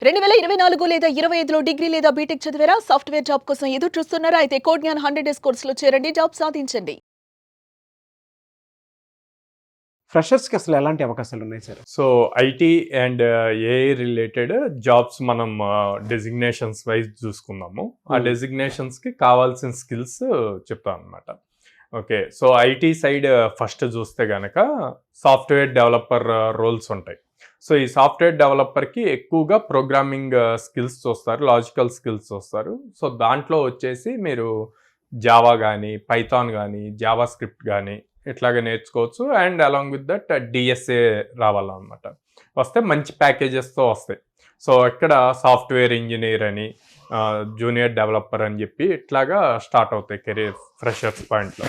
2024 లేదా 25లో డిగ్రీ లేదా బీటెక్ చదివారా? సాఫ్ట్‌వేర్ జాబ్ కోసం ఎదురు చూస్తున్నారా? అయితే కోడ్ జ్ఞాన్ 100 డేస్ కోర్సులో చేరండి. జాబ్ సాధించండి. ఫ్రెషర్స్‌కి అసలు ఎలాంటి అవకాశాలున్నాయి sir? So IT and AI related jobs మనం డెసిగ్నేషన్స్ వైజ్ చూసుకుందాము. ఆ డెసిగ్నేషన్స్కి కావాల్సిన స్కిల్స్ చెప్తాను అనమాట. Okay, so IT side first చూస్తే కనుక సాఫ్ట్వేర్ డెవలపర్ రోల్స్ ఉంటాయి. సో ఈ సాఫ్ట్వేర్ డెవలపర్కి ఎక్కువగా ప్రోగ్రామింగ్ స్కిల్స్ చూస్తారు, లాజికల్ స్కిల్స్ చూస్తారు. సో దాంట్లో వచ్చేసి మీరు జావా కానీ, పైథాన్ కానీ, జావా స్క్రిప్ట్ కానీ ఇట్లాగ నేర్చుకోవచ్చు. And along with that DSA రావాలన్నమాట. వస్తే మంచి ప్యాకేజెస్తో వస్తాయి. సో ఇక్కడ సాఫ్ట్వేర్ ఇంజనీర్ అని, జూనియర్ డెవలపర్ అని చెప్పి ఇట్లాగా స్టార్ట్ అవుతాయి కెరీర్ ఫ్రెషర్స్ పాయింట్లో.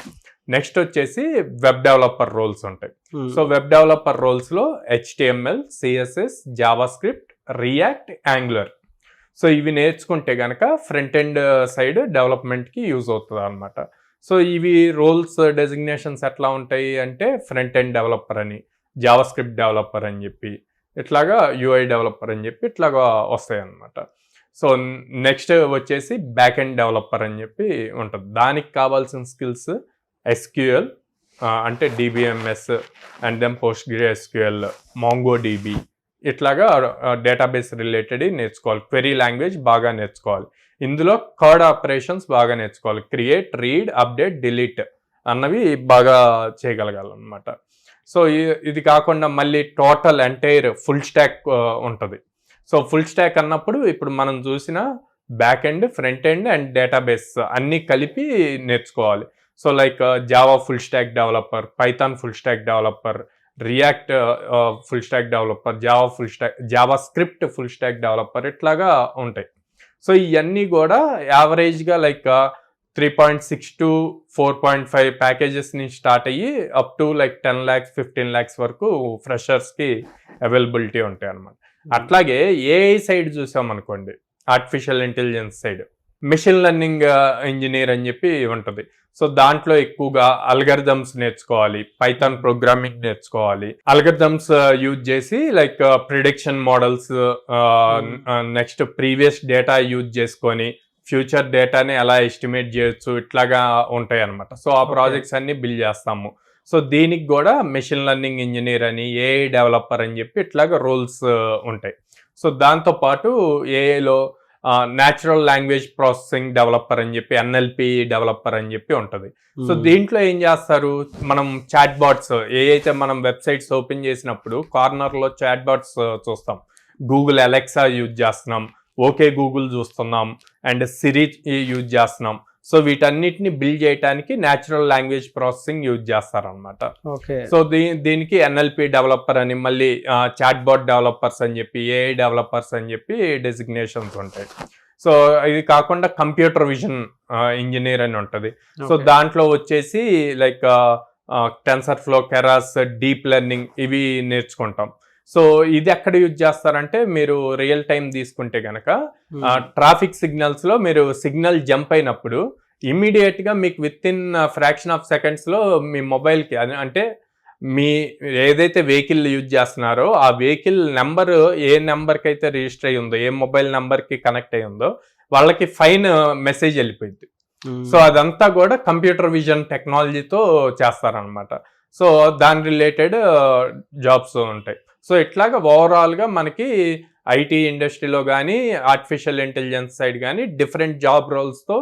నెక్స్ట్ వచ్చేసి వెబ్ డెవలపర్ రోల్స్ ఉంటాయి. సో వెబ్ డెవలపర్ రోల్స్లో HTML, CSS, JavaScript, React, Angular. So ఇవి నేర్చుకుంటే కనుక ఫ్రంట్ ఎండ్ సైడ్ డెవలప్మెంట్కి యూజ్ అవుతుంది అనమాట. సో ఇవి రోల్స్ డెసిగ్నేషన్స్ ఎట్లా ఉంటాయి అంటే ఫ్రంట్ ఎండ్ డెవలపర్ అని, జావా స్క్రిప్ట్ డెవలపర్ అని చెప్పి, ఇట్లాగా యూఐ డెవలపర్ అని చెప్పి ఇట్లాగా వస్తాయి అన్నమాట. సో నెక్స్ట్ వచ్చేసి బ్యాక్ ఎండ్ డెవలపర్ అని చెప్పి ఉంటుంది. దానికి కావాల్సిన స్కిల్స్ ఎస్క్యూఎల్ అంటే DBMS and then PostgreSQL, MongoDB ఇట్లాగా డేటాబేస్ రిలేటెడ్ నేర్చుకోవాలి. క్వెరీ లాంగ్వేజ్ బాగా నేర్చుకోవాలి. ఇందులో కర్డ్ ఆపరేషన్స్ బాగా నేర్చుకోవాలి. క్రియేట్, రీడ్, అప్డేట్, డిలీట్ అన్నవి బాగా చేయగలగాలన్నమాట. సో ఇది కాకుండా మళ్ళీ టోటల్ ఎంటైర్ ఫుల్ స్టాక్ ఉంటుంది. సో ఫుల్ స్టాక్ అన్నప్పుడు ఇప్పుడు మనం చూసిన back end, front end and database అన్నీ కలిపి నేర్చుకోవాలి. So like Java full stack developer, Python full stack developer, react full stack developer, Java script full stack developer ఇట్లాగా ఉంటాయి. సో ఇవన్నీ కూడా యావరేజ్గా లైక్ 3.6 to 4.5 ప్యాకేజెస్ నుంచి స్టార్ట్ అయ్యి up to like 10 lakhs 15 lakhs వరకు ఫ్రెషర్స్కి అవైలబిలిటీ ఉంటాయి అన్నమాట. అట్లాగే ఏఐ సైడ్ చూసామనుకోండి, artificial intelligence side machine learning engineer అని చెప్పి ఉంటుంది. సో దాంట్లో ఎక్కువగా అల్గరిథమ్స్ నేర్చుకోవాలి, పైథాన్ ప్రోగ్రామింగ్ నేర్చుకోవాలి. అల్గరిథమ్స్ యూజ్ చేసి like prediction models, next previous data use చేసుకొని ఫ్యూచర్ డేటాని ఎలా ఎస్టిమేట్ చేయొచ్చు ఇట్లాగా ఉంటాయి అన్నమాట. సో ఆ ప్రాజెక్ట్స్ అన్ని బిల్డ్ చేస్తాము. సో దీనికి కూడా మెషిన్ లెర్నింగ్ ఇంజనీర్ అని, ఏఐ డెవలపర్ అని చెప్పి ఇట్లాగా రోల్స్ ఉంటాయి. సో దాంతోపాటు ఏఐలో న్యాచురల్ లాంగ్వేజ్ ప్రాసెసింగ్ డెవలపర్ అని చెప్పి, ఎన్ఎల్పి డెవలపర్ అని చెప్పి ఉంటుంది. సో దీంట్లో ఏం చేస్తారు, మనం చాట్ బాట్స్ ఏవైతే మనం వెబ్సైట్స్ ఓపెన్ చేసినప్పుడు కార్నర్లో చాట్ బాట్స్ చూస్తాం. గూగుల్ అలెక్సా యూజ్ చేస్తున్నాం, ఓకే గూగుల్ చూస్తున్నాం, అండ్ సిరి యూజ్ చేస్తున్నాం. సో వీటన్నిటిని బిల్డ్ చేయడానికి న్యాచురల్ లాంగ్వేజ్ ప్రాసెసింగ్ యూజ్ చేస్తారనమాట. సో దీనికి ఎన్ఎల్పి డెవలపర్ అని, మళ్ళీ చాట్ బాట్ డెవలపర్స్ అని చెప్పి, ఏఐ డెవలపర్స్ అని చెప్పి డెసిగ్నేషన్స్ ఉంటాయి. సో ఇది కాకుండా కంప్యూటర్ విజన్ ఇంజనీర్ అని ఉంటుంది. సో దాంట్లో వచ్చేసి like TensorFlow, Keras, deep learning ఇవి నేర్చుకుంటాం. సో ఇది ఎక్కడ యూజ్ చేస్తారంటే, మీరు రియల్ టైం తీసుకుంటే కనుక ట్రాఫిక్ సిగ్నల్స్ లో మీరు సిగ్నల్ జంప్ అయినప్పుడు ఇమ్మీడియట్ గా మీకు with in fraction of seconds లో మీ మొబైల్ కి, అంటే మీ ఏదైతే వెహికల్ యూజ్ చేస్తున్నారో ఆ వెహికల్ నెంబర్ ఏ నెంబర్కి అయితే రిజిస్టర్ అయ్యి ఉందో, ఏ మొబైల్ నెంబర్ కి కనెక్ట్ అయ్యి ఉందో వాళ్ళకి ఫైన్ మెసేజ్ వెళ్ళిపోయింది. సో అదంతా కూడా కంప్యూటర్ విజన్ టెక్నాలజీతో చేస్తారనమాట. సో దాని రిలేటెడ్ జాబ్స్ ఉంటాయి. సో ఇట్లాగా ఓవరాల్గా మనకి ఐటీ ఇండస్ట్రీలో కానీ, ఆర్టిఫిషియల్ ఇంటెలిజెన్స్ సైడ్ కానీ డిఫరెంట్ జాబ్ రోల్స్తో,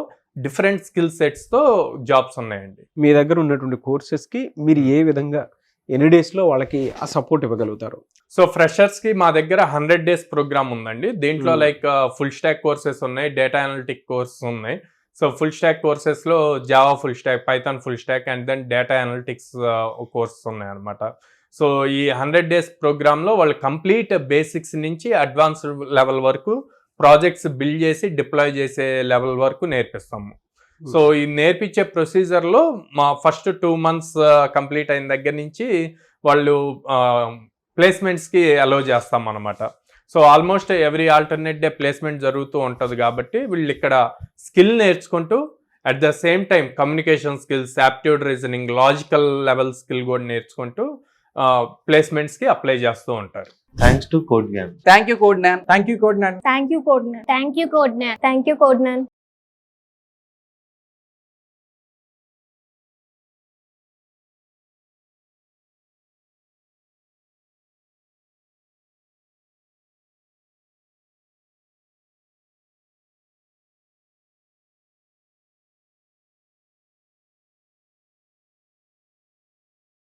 డిఫరెంట్ స్కిల్ సెట్స్తో జాబ్స్ ఉన్నాయండి. మీ దగ్గర ఉన్నటువంటి కోర్సెస్కి మీరు ఏ విధంగా ఎన్ని డేస్లో వాళ్ళకి ఆ సపోర్ట్ ఇవ్వగలుగుతారు? సో ఫ్రెషర్స్కి మా దగ్గర 100 days ప్రోగ్రామ్ ఉందండి. దీంట్లో లైక్ ఫుల్ స్టాక్ కోర్సెస్ ఉన్నాయి, డేటా అనలిటిక్ కోర్సెస్ ఉన్నాయి. సో ఫుల్ స్టాక్ కోర్సెస్లో Java full stack, Python full stack and then data analytics courses ఉన్నాయి అనమాట. సో ఈ 100 days ప్రోగ్రాంలో వాళ్ళు కంప్లీట్ బేసిక్స్ నుంచి అడ్వాన్స్డ్ లెవెల్ వరకు ప్రాజెక్ట్స్ బిల్డ్ చేసి డిప్లాయ్ చేసే లెవెల్ వరకు నేర్పిస్తాము. సో ఈ నేర్పించే ప్రొసీజర్లో మా ఫస్ట్ 2 months కంప్లీట్ అయిన దగ్గర నుంచి వాళ్ళు ప్లేస్మెంట్స్కి అలౌ చేస్తాం అనమాట. So almost every alternate day placement జరుగుతూ ఉంటుంది కాబట్టి వీళ్ళు ఇక్కడ స్కిల్ నేర్చుకుంటూ at the same time communication skills, aptitude reasoning, logical level skill కూడా నేర్చుకుంటూ ప్లేస్మెంట్స్కి అప్లై చేస్తూ ఉంటారు. Thanks to Codegnan. Thank you Codegnan. Thank you code Thank you, Codenan. Thank you, Codenan. Thank you, Codenan.